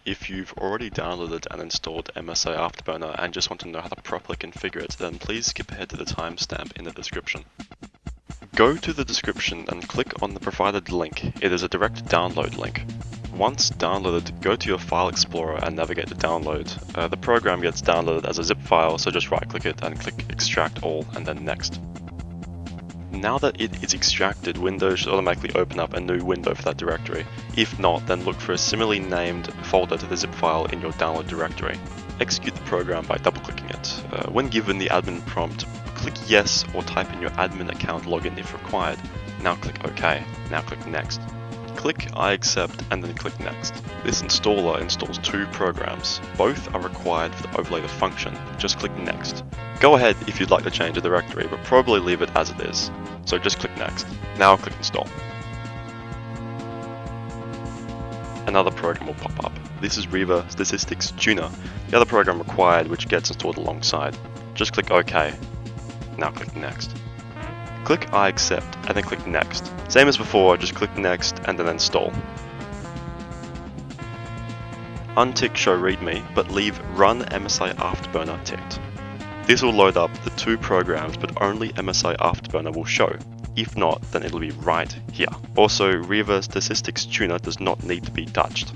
If you've already downloaded and installed MSI AfterBurner and just want to know how to properly configure it, then please skip ahead to the timestamp in the description. Go to the description and click on the provided link. It is a direct download link. Once downloaded, go to your file explorer and navigate to download. The program gets downloaded as a zip file, so just right click it and click extract all and then next. Now that it is extracted, Windows should automatically open up a new window for that directory. If not, then look for a similarly named folder to the zip file in your download directory. Execute the program by double-clicking it. When given the admin prompt, click yes or type in your admin account login if required. Now click OK. Now click Next. Click I accept and then click Next. This installer installs two programs. Both are required for the overlay to function. Just click Next. Go ahead if you'd like to change the directory, but probably leave it as it is. So just click Next. Now click Install. Another program will pop up. This is Riva Statistics Tuner, the other program required which gets installed alongside. Just click OK. Now click Next. Click I accept and then click Next. Same as before, just click Next and then install. Untick Show README, but leave Run MSI AfterBurner ticked. This will load up the two programs, but only MSI AfterBurner will show. If not, then it'll be right here. Also, Riva Statistics Tuner does not need to be touched.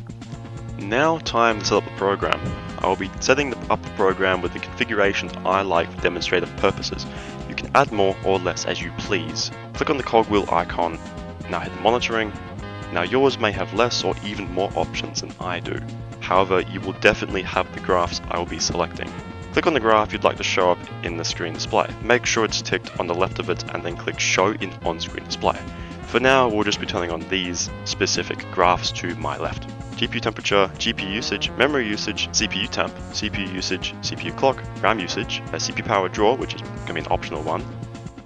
Now time to set up the program. I will be setting up the program with the configurations I like for demonstrative purposes. You can add more or less as you please. Click on the cogwheel icon, now hit monitoring. Now yours may have less or even more options than I do. However, you will definitely have the graphs I will be selecting. Click on the graph you'd like to show up in the screen display. Make sure it's ticked on the left of it and then click Show in on-screen display. For now, we'll just be turning on these specific graphs to my left. GPU temperature, GPU usage, memory usage, CPU temp, CPU usage, CPU clock, RAM usage, a CPU power draw, which is going to be an optional one,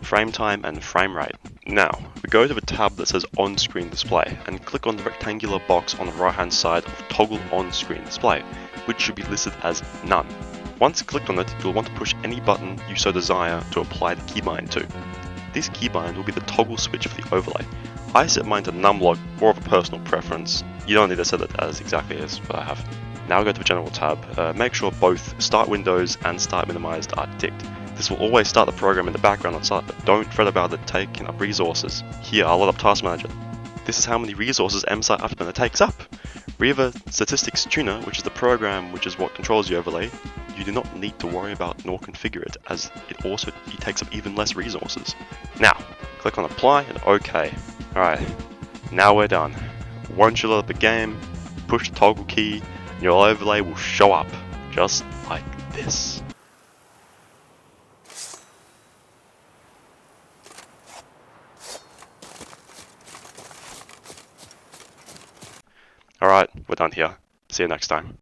frame time and frame rate. Now, we go to the tab that says on-screen display and click on the rectangular box on the right-hand side of toggle on-screen display, which should be listed as none. Once clicked on it, you'll want to push any button you so desire to apply the keybind to. This keybind will be the toggle switch for the overlay. I set mine to numlock, more of a personal preference. You don't need to set it as exactly as what I have. Now go to the General tab. Make sure both Start Windows and Start Minimized are ticked. This will always start the program in the background on start, but don't fret about it taking up resources. Here, I'll load up Task Manager. This is how many resources MSI AfterBurner takes up. Riva Statistics Tuner, which is the program which is what controls the overlay, you do not need to worry about nor configure it, as it takes up even less resources. Now, click on Apply and OK. Alright, now we're done. Once you load up the game, push the toggle key, and your overlay will show up, just like this. Alright, we're done here. See you next time.